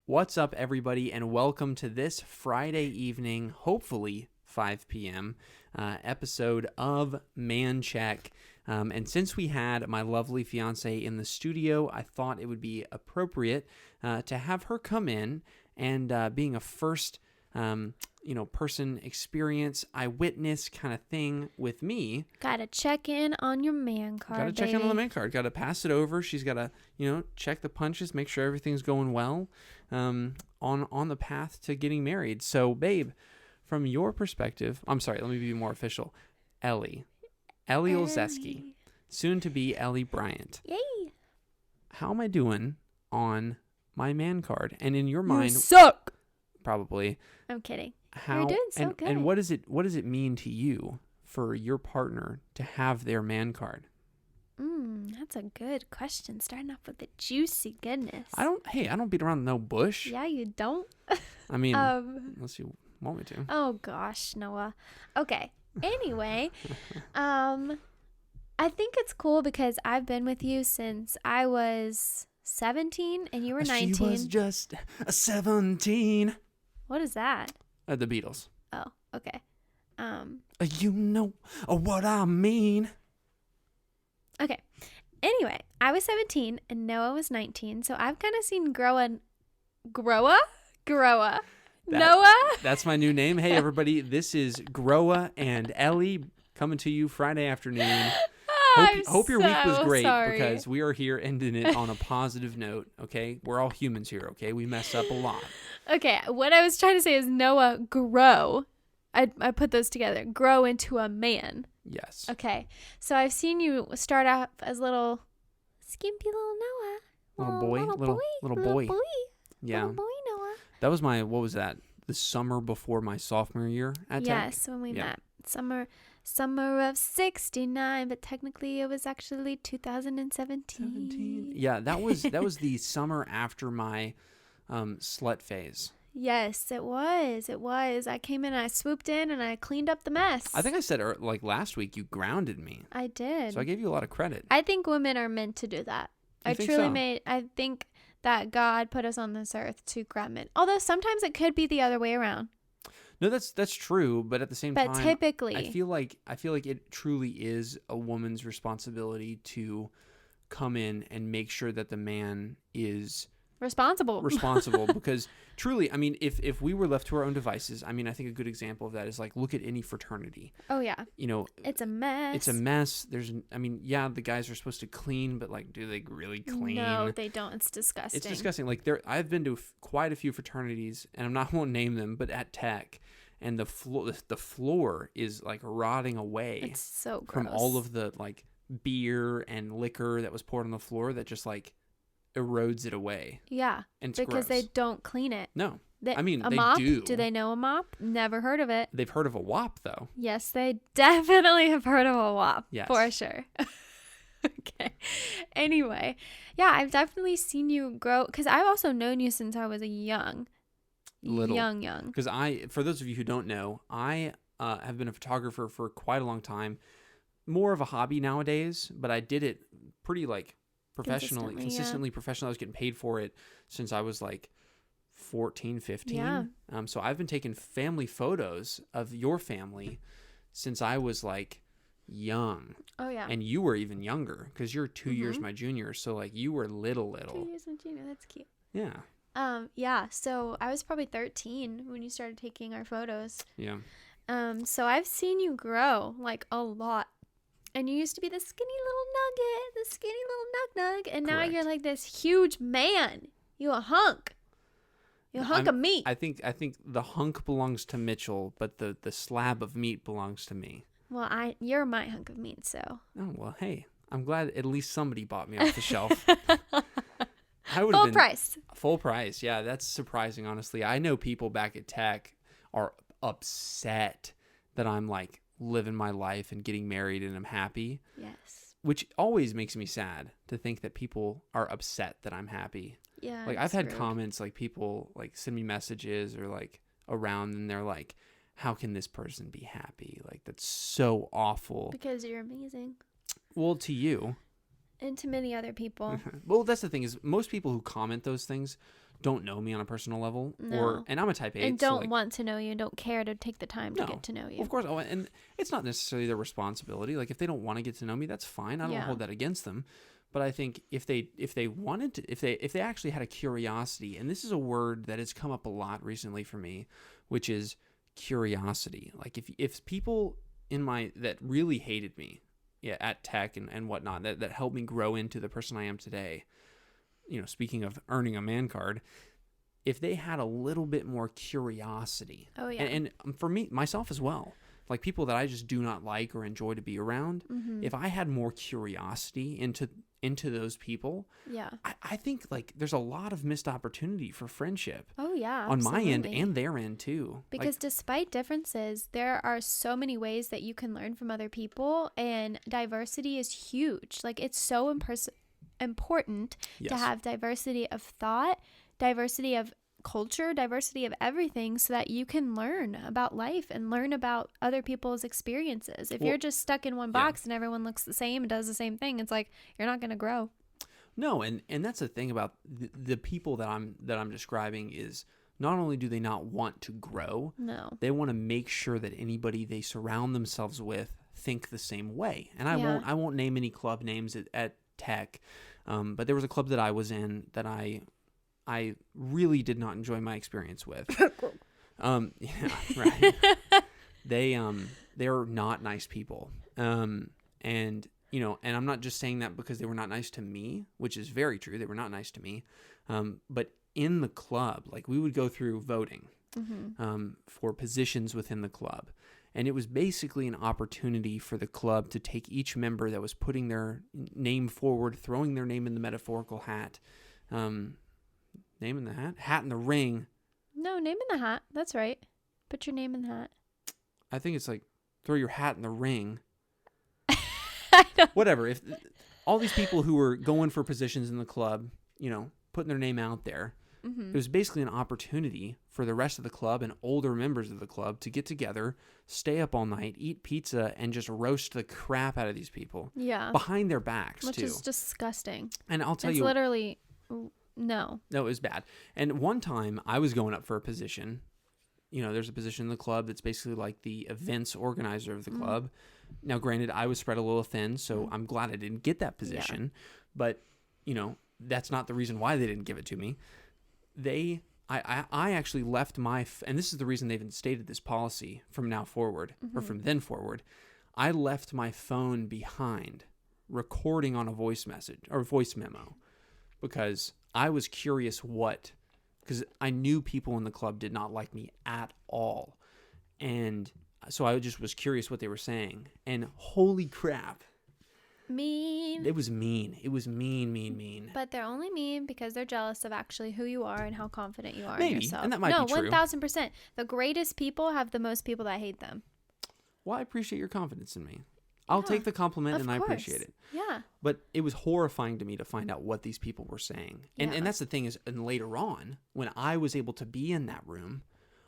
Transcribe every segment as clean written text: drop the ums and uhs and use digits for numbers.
What's up, everybody, and welcome to this Friday evening, hopefully 5 p.m., episode of Man Check. And since we had my lovely fiance in the studio, I thought it would be appropriate to have her come in and being a first person experience, eyewitness kind of thing with me. Gotta check in on your man card. Gotta check in on the man card. Gotta pass it over. She's gotta, check the punches, make sure everything's going well on the path to getting married. So, babe, from your perspective, I'm sorry, let me be more official. Ellie Olszewski, soon to be Ellie Bryant. Yay! How am I doing on my man card? And in your mind, you suck. Probably. I'm kidding. How, You're doing so good. And what does it mean to you for your partner to have their man card? That's a good question. Starting off with the juicy goodness. I don't beat around no bush. Yeah, you don't. I mean, unless you want me to. Oh gosh, Noah. Okay. Anyway, I think it's cool because I've been with you since I was 17 and you were 19. She was just 17. What is that? The Beatles. Oh, okay. You know what I mean. Okay. Anyway, I was 17 and Noah was 19, so I've kind of seen Groa. Noah? That's my new name. Hey, everybody. This is Groa and Ellie coming to you Friday afternoon. Hope your week was great because we are here ending it on a positive note, okay? We're all humans here, okay? We mess up a lot. Okay, what I was trying to say is Noah grow. I put those together. Grow into a man. Yes. Okay, so I've seen you start out as little skimpy little Noah. Little boy. Yeah. Little boy Noah. That was what was that? The summer before my sophomore year at Tech? Yes, when we met. Summer of 69, but technically it was actually 2017. Yeah, that was the summer after my slut phase. Yes, it was. I came in, I swooped in, and I cleaned up the mess. I think I said last week you grounded me. I did. So I gave you a lot of credit. I think women are meant to do that. I think that God put us on this earth to grab men. Although sometimes it could be the other way around. No, that's true, but at the same time, typically, I feel like it truly is a woman's responsibility to come in and make sure that the man is responsible because truly, I mean, if we were left to our own devices, I mean, I think a good example of that is look at any fraternity. Oh yeah. It's a mess. The guys are supposed to clean, but do they really clean? No, they don't. It's disgusting. It's disgusting. I've been to quite a few fraternities, and I won't name them, but at Tech, and the floor is rotting away. It's so gross. From all of the beer and liquor that was poured on the floor that just erodes it away. Yeah, and it's because gross. they don't clean it. No, they mop? Do. Do they know a mop? Never heard of it. They've heard of a WAP though. Yes, they definitely have heard of a WAP. Yes, for sure. Okay. Anyway, yeah, I've definitely seen you grow because I've also known you since I was young. Because for those of you who don't know, I have been a photographer for quite a long time. More of a hobby nowadays, but I did it pretty consistently professional. I was getting paid for it since I was 14, 15. Yeah. So I've been taking family photos of your family since I was young. Oh yeah. And you were even younger because you're 2 years my junior. So you were little. 2 years my junior. That's cute. Yeah. Yeah. So I was probably 13 when you started taking our photos. Yeah. So I've seen you grow a lot. And you used to be the skinny little nugget, and now you're this huge man. You a hunk. You a hunk of meat. I think the hunk belongs to Mitchell, but the slab of meat belongs to me. Well, you're my hunk of meat, so. Oh well, hey, I'm glad at least somebody bought me off the shelf. Full price. Yeah, that's surprising. Honestly, I know people back at Tech are upset that I'm living my life and getting married and I'm happy. Yes. Which always makes me sad to think that people are upset that I'm happy. Yeah. I've had comments people send me messages or around and they're how can this person be happy? That's so awful. Because you're amazing. Well, to you. And to many other people. Well, that's the thing is most people who comment those things don't know me on a personal level, No. and I'm a type 8. And don't want to know you and don't care to take the time to get to know you. Of course. Oh, and it's not necessarily their responsibility. Like if they don't want to get to know me, that's fine. I don't hold that against them. But I think if they wanted to, if they actually had a curiosity, and this is a word that has come up a lot recently for me, which is curiosity. Like if people that really hated me, at tech and whatnot, that helped me grow into the person I am today, speaking of earning a man card, if they had a little bit more curiosity, and for me, myself as well, like people that I just do not like or enjoy to be around, if I had more curiosity into those people, I think like there's a lot of missed opportunity for friendship. Oh yeah, on my end and their end too. Because despite differences, there are so many ways that you can learn from other people, and diversity is huge. Like it's so important to have diversity of thought, diversity of culture, diversity of everything, so that you can learn about life and learn about other people's experiences. If you're just stuck in one box and everyone looks the same and does the same thing, it's like you're not going to grow. No, and that's the thing about the people that I'm describing is not only do they not want to grow, they want to make sure that anybody they surround themselves with think the same way. And I won't name any club names at Tech, but there was a club that I was in that I really did not enjoy my experience with. Yeah, right. They're not nice people. And I'm not just saying that because they were not nice to me, which is very true. They were not nice to me. But in the club, like we would go through voting for positions within the club. And it was basically an opportunity for the club to take each member that was putting their name forward, throwing their name in the metaphorical hat. Name in the hat? Hat in the ring. No, name in the hat. That's right. Put your name in the hat. I think it's like throw your hat in the ring. I don't... Whatever. If all these people who were going for positions in the club, putting their name out there, it was basically an opportunity for the rest of the club and older members of the club to get together, stay up all night, eat pizza, and just roast the crap out of these people. Yeah. Behind their backs, Which is disgusting. And I'll tell you. It's literally... No, it was bad. And one time I was going up for a position. There's a position in the club that's basically like the events organizer of the club. Now, granted, I was spread a little thin, so I'm glad I didn't get that position. But, that's not the reason why they didn't give it to me. I actually left and this is the reason they've instated this policy from now forward, or from then forward. I left my phone behind recording on a voice message or voice memo because I was curious because I knew people in the club did not like me at all. And so I just was curious what they were saying. And holy crap. Mean. It was mean. It was mean. But they're only mean because they're jealous of actually who you are and how confident you are in yourself. And that might be true. 1,000%. The greatest people have the most people that hate them. Well, I appreciate your confidence in me. I'll take the compliment and I appreciate it. Yeah. But it was horrifying to me to find out what these people were saying. And that's the thing is, and later on, when I was able to be in that room,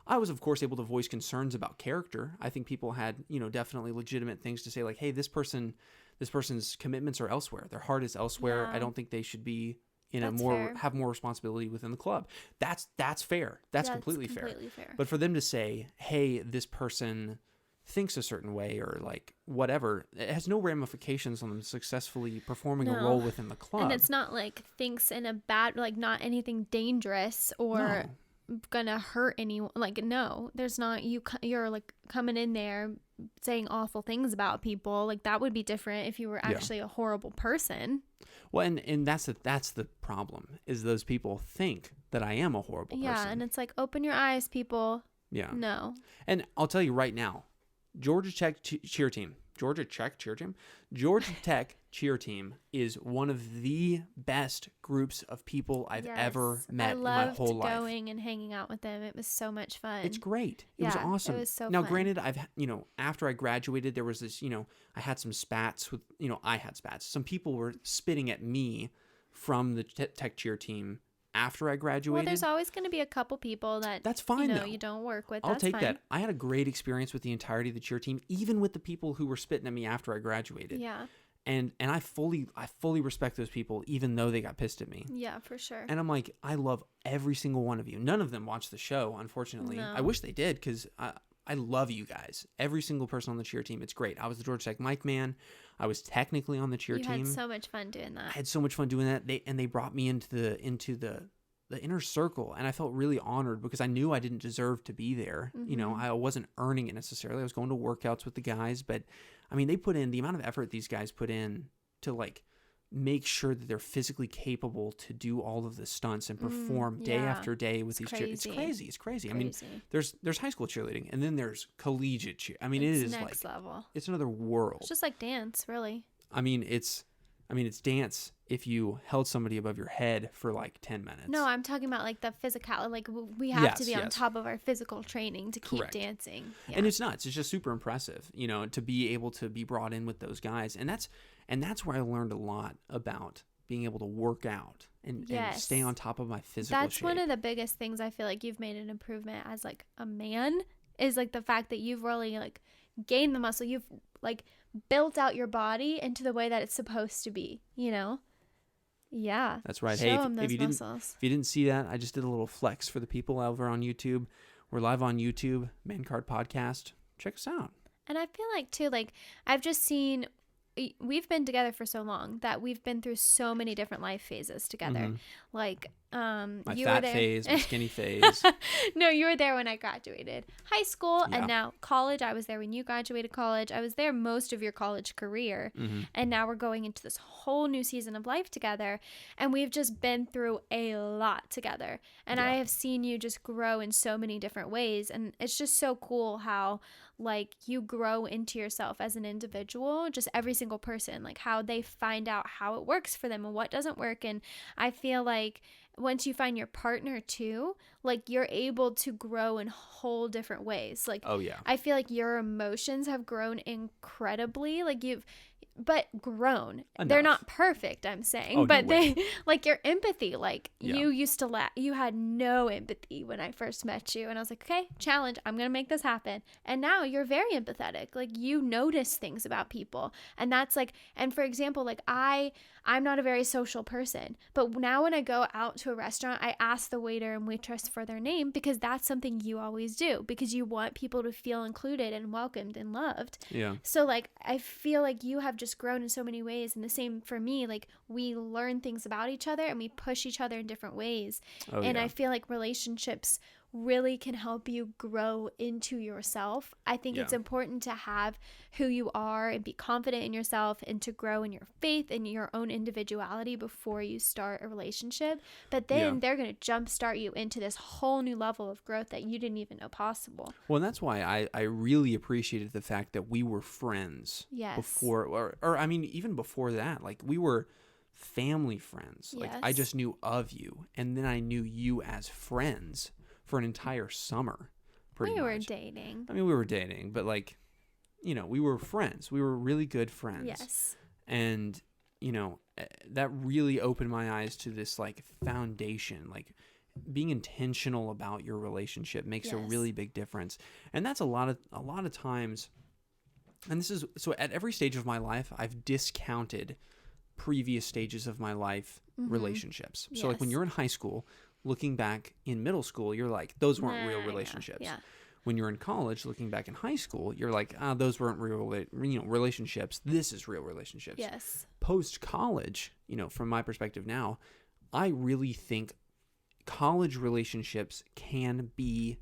I was, of course, able to voice concerns about character. I think people had, definitely legitimate things to say like, hey, this person's commitments are elsewhere. Their heart is elsewhere. Yeah. I don't think they should be have more responsibility within the club. That's fair. That's completely fair. But for them to say, hey, this person thinks a certain way or like whatever, it has no ramifications on them successly performing a role within the club. And it's not like thinks in a bad, like not anything dangerous or gonna hurt anyone. Like, no, there's not, you're like coming in there saying awful things about people. Like that would be different if you were actually a horrible person. Well, and that's the problem is those people think that I am a horrible person. Yeah. And it's like, open your eyes, people. Yeah. No. And I'll tell you right now, Georgia Tech cheer team is one of the best groups of people I've ever met in my whole life. I loved going and hanging out with them. It was so much fun. It's great. It was awesome. It was so now, fun. Granted, after I graduated, there was this, I had some spats with, I had spats. Some people were spitting at me from the Tech cheer team after I graduated. Well, there's always going to be a couple people that's fine. You don't work with. I'll take that. I had a great experience with the entirety of the cheer team, even with the people who were spitting at me after I graduated. Yeah. And I fully respect those people, even though they got pissed at me. Yeah, for sure. And I'm like, I love every single one of you. None of them watch the show, unfortunately. No. I wish they did, because I love you guys. Every single person on the cheer team. It's great. I was the Georgia Tech mic man. I was technically on the cheer team. You had so much fun doing that. I had so much fun doing that. They brought me into the inner circle, and I felt really honored because I knew I didn't deserve to be there. You know, I wasn't earning it necessarily. I was going to workouts with the guys, but I mean, they put in the amount of effort these guys put in to like make sure that they're physically capable to do all of the stunts and perform day after day with these cheerleaders. It's crazy. I mean, there's high school cheerleading, and then there's collegiate cheer. I mean, it is next like level. It's another world. It's just like dance, really. I mean, it's dance if you held somebody above your head for like 10 minutes. No, I'm talking about like the physical. Like we have to be on top of our physical training to keep dancing. Yeah. And it's nuts. It's just super impressive, you know, to be able to be brought in with those guys. And that's where I learned a lot about being able to work out and stay on top of my physical shape. That's one of the biggest things I feel like you've made an improvement as like a man, is like the fact that you've really like gained the muscle. You've like built out your body into the way that it's supposed to be, you know? Yeah. That's right. Show hey, if you didn't see that, I just did a little flex for the people over on YouTube. We're live on YouTube, Man Card Podcast. Check us out. And I feel like too, like I've just seen, we've been together for so long that we've been through so many different life phases together. Like, my you fat were there. phase, my skinny phase. No, you were there when I graduated high school, and now college. I was there when you graduated college. I was there most of your college career, and now we're going into this whole new season of life together, and we've just been through a lot together. And I have seen you just grow in so many different ways, and it's just so cool how like you grow into yourself as an individual, just every single person, like how they find out how it works for them and what doesn't work. And I feel like once you find your partner too, like you're able to grow in whole different ways. Like, I feel like your emotions have grown incredibly. Like but grown. Enough. They're not perfect, I'm saying, but they like your empathy. Like you used to you had no empathy when I first met you, and I was like, okay, challenge, I'm gonna make this happen. And now you're very empathetic. Like you notice things about people, and that's like, and for example, like I'm not a very social person, but now when I go out to a restaurant, I ask the waiter and waitress for their name, because that's something you always do, because you want people to feel included and welcomed and loved. Yeah. So like I feel like you have just grown in so many ways, and the same for me. Like we learn things about each other and we push each other in different ways. I feel like relationships really can help you grow into yourself. I think it's important to have who you are and be confident in yourself, and to grow in your faith and your own individuality before you start a relationship. But then they're going to jumpstart you into this whole new level of growth that you didn't even know possible. Well, and that's why I really appreciated the fact that we were friends before, or I mean, even before that, like we were family friends. Like I just knew of you, and then I knew you as friends for an entire summer. We were dating. I mean, we were dating, but like, you know, we were friends. We were really good friends. Yes. And, you know, that really opened my eyes to this like foundation, like being intentional about your relationship makes a really big difference. And that's a lot of times, and this is, so at every stage of my life, I've discounted previous stages of my life relationships. So like when you're in high school, looking back in middle school, you're like, those weren't real relationships. Yeah. When you're in college, looking back in high school, you're like, those weren't real, relationships. This is real relationships. Yes. Post-college, you know, from my perspective now, I really think college relationships can be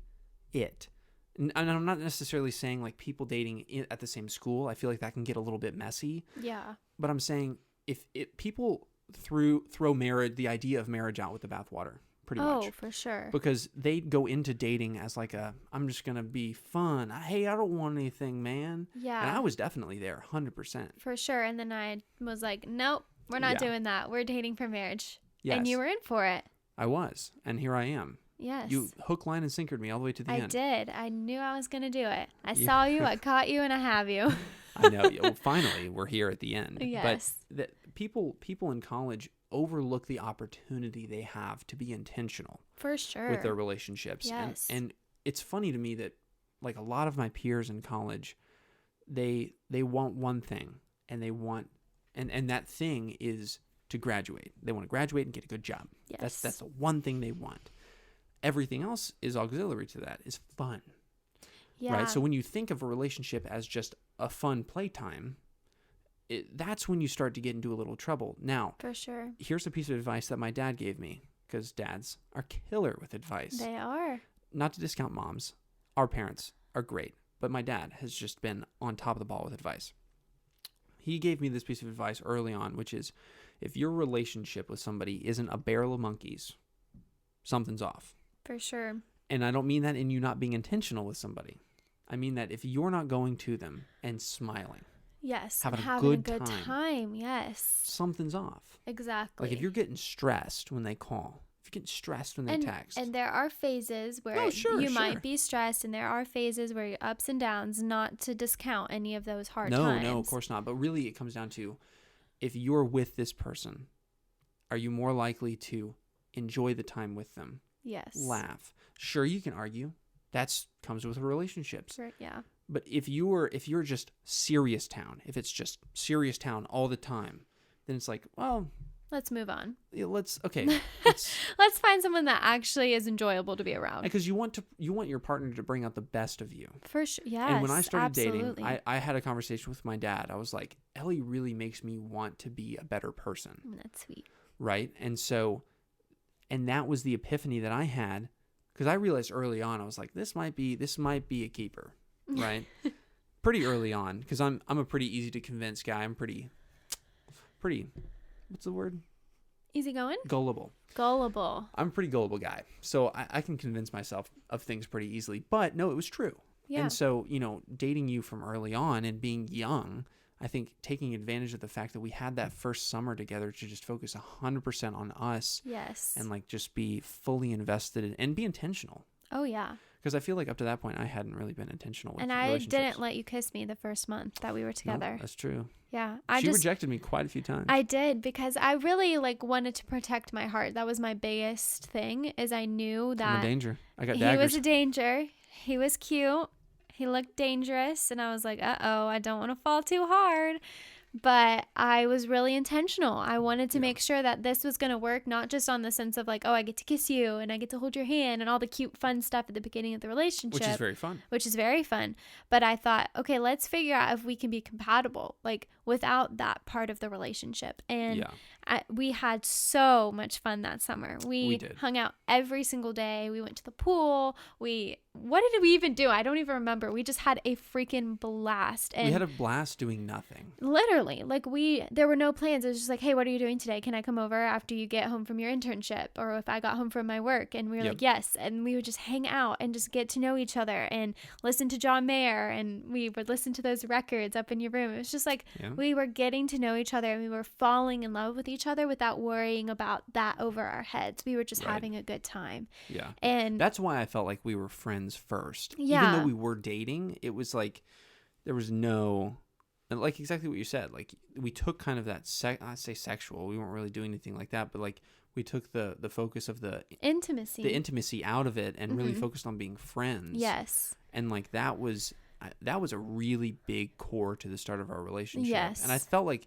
it. And I'm not necessarily saying like people dating at the same school. I feel like that can get a little bit messy. Yeah. But I'm saying if people throw the idea of marriage out with the bathwater. Pretty much. Oh, for sure. Because they go into dating as like I'm just going to be fun. Hey, I don't want anything, man. Yeah. And I was definitely there, 100%. For sure. And then I was like, nope, we're not doing that. We're dating for marriage. Yes. And you were in for it. I was. And here I am. Yes. You hook, line, and sinkered me all the way to the end. I did. I knew I was going to do it. I saw you, I caught you, and I have you. I know. Well, finally, we're here at the end. Yes. But people in college overlook the opportunity they have to be intentional for sure with their relationships. Yes. And it's funny to me that like a lot of my peers in college, they want one thing, and And that thing is to graduate. They want to graduate and get a good job. Yes. That's the one thing they want. Everything else is auxiliary to that, is fun. Yeah. Right? So when you think of a relationship as just a fun playtime, that's when you start to get into a little trouble. Now, for sure. Here's a piece of advice that my dad gave me, because dads are killer with advice. They are. Not to discount moms. Our parents are great, but my dad has just been on top of the ball with advice. He gave me this piece of advice early on, which is, if your relationship with somebody isn't a barrel of monkeys, something's off. For sure. And I don't mean that in you not being intentional with somebody. I mean that if you're not going to them and smiling, yes, having a good time, yes, something's off. Exactly. Like if you're getting stressed when they call, if you're getting stressed when they text. And there are phases where you might be stressed, and there are phases where you're ups and downs, not to discount any of those hard times. No, of course not. But really it comes down to, if you're with this person, are you more likely to enjoy the time with them? Yes. Laugh. Sure, you can argue. That comes with relationships. Sure, yeah. But if you're just serious town, if it's just serious town all the time, then it's like, well, let's move on. Let's find someone that actually is enjoyable to be around. Because you want your partner to bring out the best of you. For sure. Yes. And when I started absolutely. dating, I had a conversation with my dad. I was like, Ellie really makes me want to be a better person. That's sweet. Right? And that was the epiphany that I had, because I realized early on, I was like, this might be a keeper, right? Pretty early on, because I'm a pretty easy to convince guy. I'm pretty, what's the word? Easygoing? Gullible. I'm a pretty gullible guy, so I can convince myself of things pretty easily. But no, it was true. Yeah. And so, dating you from early on and being young, I think taking advantage of the fact that we had that first summer together to just focus 100% on us. Yes. And just be fully invested and be intentional. Oh, yeah. Because I feel like up to that point, I hadn't really been intentional with relationships. And I didn't let you kiss me the first month that we were together. No, that's true. Yeah. She rejected me quite a few times. I did, because I really wanted to protect my heart. That was my biggest thing, is I knew that I'm a danger. I got daggers. He was a danger. He was cute. He looked dangerous, and I was like, uh-oh, I don't want to fall too hard. But I was really intentional. I wanted to make sure that this was going to work, not just on the sense of I get to kiss you and I get to hold your hand and all the cute, fun stuff at the beginning of the relationship. Which is very fun. But I thought, okay, let's figure out if we can be compatible, without that part of the relationship. And we had so much fun that summer. We did. Hung out every single day. We went to the pool. What did we even do? I don't even remember. We just had a freaking blast. And we had a blast doing nothing. Literally. There were no plans. It was just hey, what are you doing today? Can I come over after you get home from your internship? Or if I got home from my work? And we were yes. And we would just hang out and just get to know each other and listen to John Mayer. And we would listen to those records up in your room. It was just we were getting to know each other, and we were falling in love with each other without worrying about that over our heads. We were just having a good time. Yeah. And that's why I felt like we were friends first. Yeah. Even though we were dating, it was there was no, exactly what you said. We took kind of that, I'd say sexual. We weren't really doing anything like that, but we took the focus of the intimacy out of it and really focused on being friends. Yes. And that was a really big core to the start of our relationship. Yes. And I feel like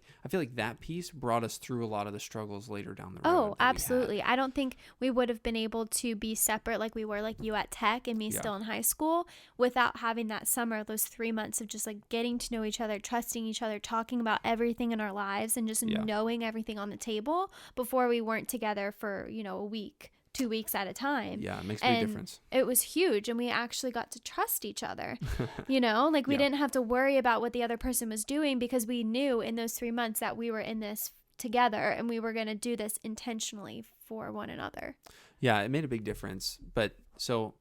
that piece brought us through a lot of the struggles later down the road. Oh, absolutely. I don't think we would have been able to be separate like we were, you at Tech and me still in high school, without having that summer, those 3 months of just getting to know each other, trusting each other, talking about everything in our lives, and just knowing everything on the table before we weren't together for, a week. 2 weeks at a time. Yeah, it makes a big difference. It was huge, and we actually got to trust each other. We didn't have to worry about what the other person was doing, because we knew in those 3 months that we were in this together and we were going to do this intentionally for one another. Yeah, it made a big difference. But so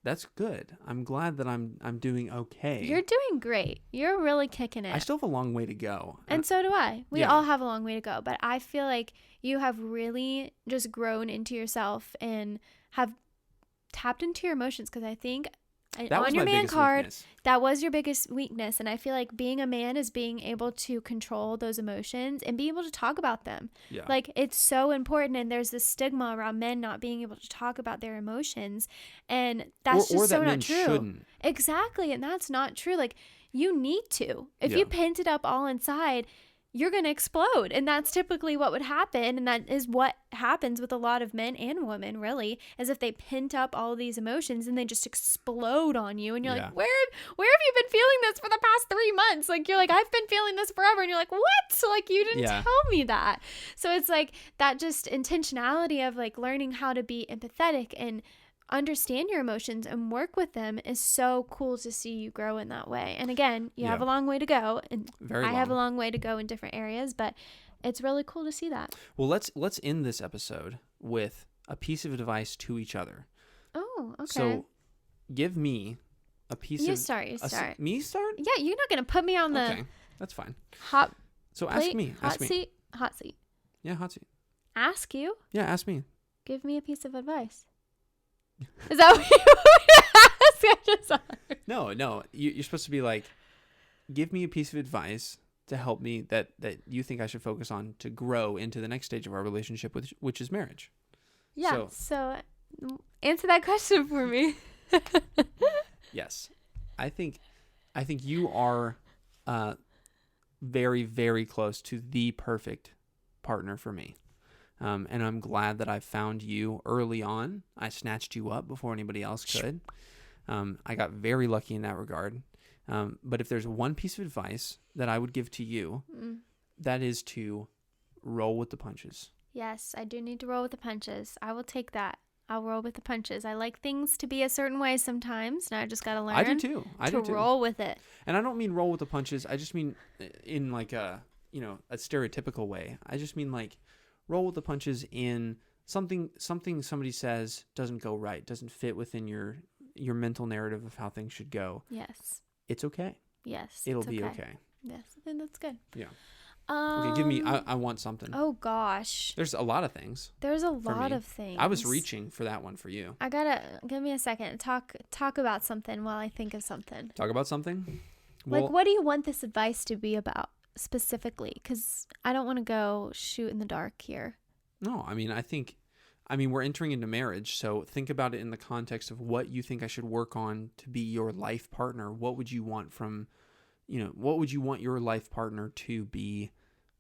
that's good. I'm glad that I'm doing okay. You're doing great. You're really kicking it. I still have a long way to go. And so do I. We all have a long way to go. But I feel like you have really just grown into yourself and have tapped into your emotions, because I think on your man card, that was your biggest weakness. And I feel like being a man is being able to control those emotions and be able to talk about them. Yeah. It's so important. And there's this stigma around men not being able to talk about their emotions. And that's just so not true. Shouldn't. Exactly. And that's not true. You need to. If you pent it up all inside, you're going to explode. And that's typically what would happen. And that is what happens with a lot of men and women, really, as if they pent up all these emotions and they just explode on you. And you're like, where have you been feeling this for the past 3 months? Like, you're like, I've been feeling this forever. And you're like, what? Like, you didn't tell me that. So it's like that just intentionality of like learning how to be empathetic and understand your emotions and work with them is so cool to see you grow in that way. And again, you have a long way to go, and I have a long way to go in different areas, but it's really cool to see that. Well, let's end this episode with a piece of advice to each other. Oh, okay. So give me a piece you of... start. Me start? Yeah, you're not going to put me on the... Okay, that's fine. Hot So plate, ask me. Hot seat. Hot seat. Yeah, hot seat. Ask you? Yeah, ask me. Give me a piece of advice. Is that what you ask? No. You're supposed to be like, give me a piece of advice to help me that you think I should focus on to grow into the next stage of our relationship, which is marriage. Yeah. So answer that question for me. Yes. I think you are very, very close to the perfect partner for me. And I'm glad that I found you early on. I snatched you up before anybody else could. I got very lucky in that regard. But if there's one piece of advice that I would give to you, that is to roll with the punches. Yes, I do need to roll with the punches. I will take that. I'll roll with the punches. I like things to be a certain way sometimes, and I just got to learn. I do too. Roll with it. And I don't mean roll with the punches. I just mean in like a stereotypical way. I just mean like roll with the punches in something somebody says doesn't go right, doesn't fit within your mental narrative of how things should go. Yes. It's okay. Yes. It'll be okay. Yes, then that's good. Yeah. Okay, give me. I want something. Oh gosh. There's a lot of things. There's a lot of things. I was reaching for that one for you. I gotta give me a second. Talk about something while I think of something. Talk about something. Well, like, what do you want this advice to be about specifically? Because I don't want to go shoot in the dark here. No, I mean, we're entering into marriage, so think about it in the context of what you think I should work on to be your life partner. What would you want what would you want your life partner to be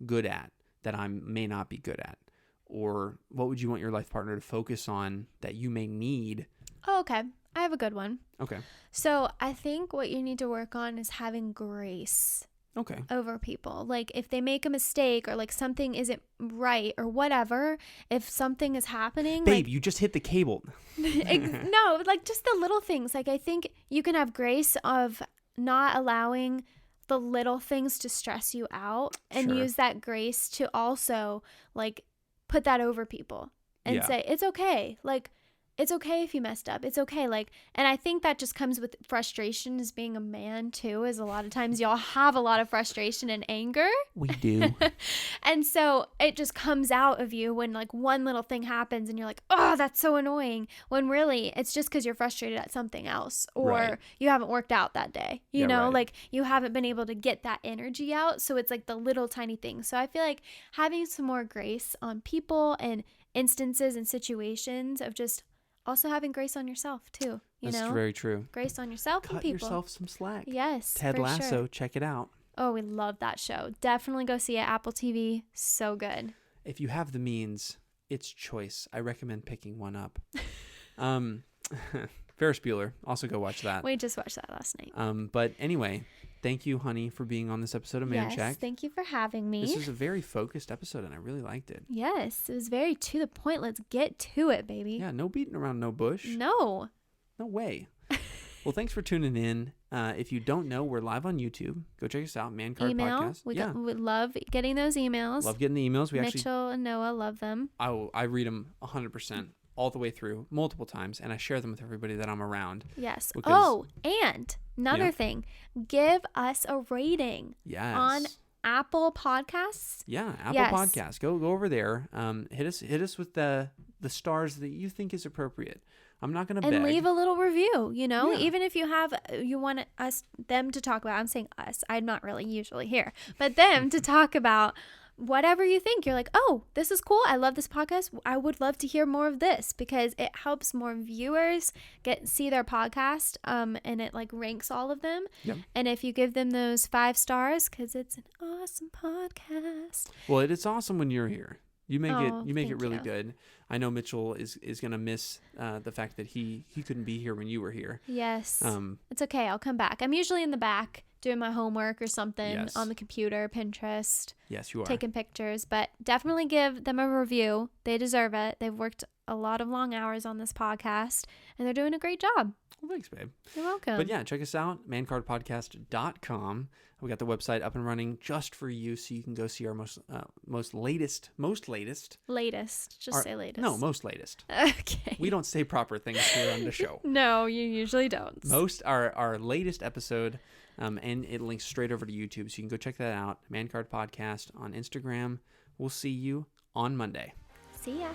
good at that I may not be good at? Or what would you want your life partner to focus on that you may need? Oh, okay. I have a good one. Okay. So I think what you need to work on is having grace. Okay. Over people. Like if they make a mistake or like something isn't right or whatever, if something is happening. Babe, you just hit the cable. No, like just the little things. Like I think you can have grace of not allowing the little things to stress you out and use that grace to also like put that over people and say, it's okay. Like, it's okay if you messed up. It's okay. Like, and I think that just comes with frustration as being a man too, is a lot of times y'all have a lot of frustration and anger. We do. And so it just comes out of you when like one little thing happens and you're like, oh, that's so annoying. When really it's just because you're frustrated at something else or you haven't worked out that day, you know, like you haven't been able to get that energy out. So it's like the little tiny things. So I feel like having some more grace on people and instances and situations of just also having grace on yourself too. That's very true. Grace on yourself and people. Cut yourself some slack. Yes. Ted Lasso, check it out. Oh, we love that show. Definitely go see it. Apple TV. So good. If you have the means, it's choice. I recommend picking one up. Ferris Bueller. Also go watch that. We just watched that last night. But anyway, thank you, honey, for being on this episode of Man Check. Yes, thank you for having me. This was a very focused episode, and I really liked it. Yes, it was very to the point. Let's get to it, baby. Yeah, no beating around no bush. No. No way. Well, thanks for tuning in. If you don't know, we're live on YouTube. Go check us out, Man Card Podcast. We love getting those emails. Love getting the emails. Mitchell and Noah love them. I read them 100%. All the way through multiple times, and I share them with everybody that I'm around. Yes. Oh, and another thing, give us a rating. Yes. On Apple Podcasts. Yeah, Apple Podcasts. Go over there. Hit us with the stars that you think is appropriate. I'm not gonna beg. And leave a little review. Even if you want them to talk about. I'm saying us. I'm not really usually here, but them to talk about whatever you think, you're like, oh, this is cool. I love this podcast. I would love to hear more of this, because it helps more viewers see their podcast. And it like ranks all of them. Yep. And if you give them those 5 stars, because it's an awesome podcast. Well, it's awesome when you're here. You make it really you. good. I know Mitchell is gonna miss the fact that he couldn't be here when you were here. Yes. It's okay. I'll come back. I'm usually in the back doing my homework or something on the computer, Pinterest. Yes, you are. Taking pictures, but definitely give them a review. They deserve it. They've worked a lot of long hours on this podcast, and they're doing a great job. Well, thanks, babe. You're welcome. But yeah, check us out, mancardpodcast.com. We got the website up and running just for you, so you can go see our most latest. Just say latest. No, most latest. Okay. We don't say proper things here on the show. No, you usually don't. Most our latest episode, and it links straight over to YouTube, so you can go check that out. Mancard Podcast on Instagram. We'll see you on Monday. See ya.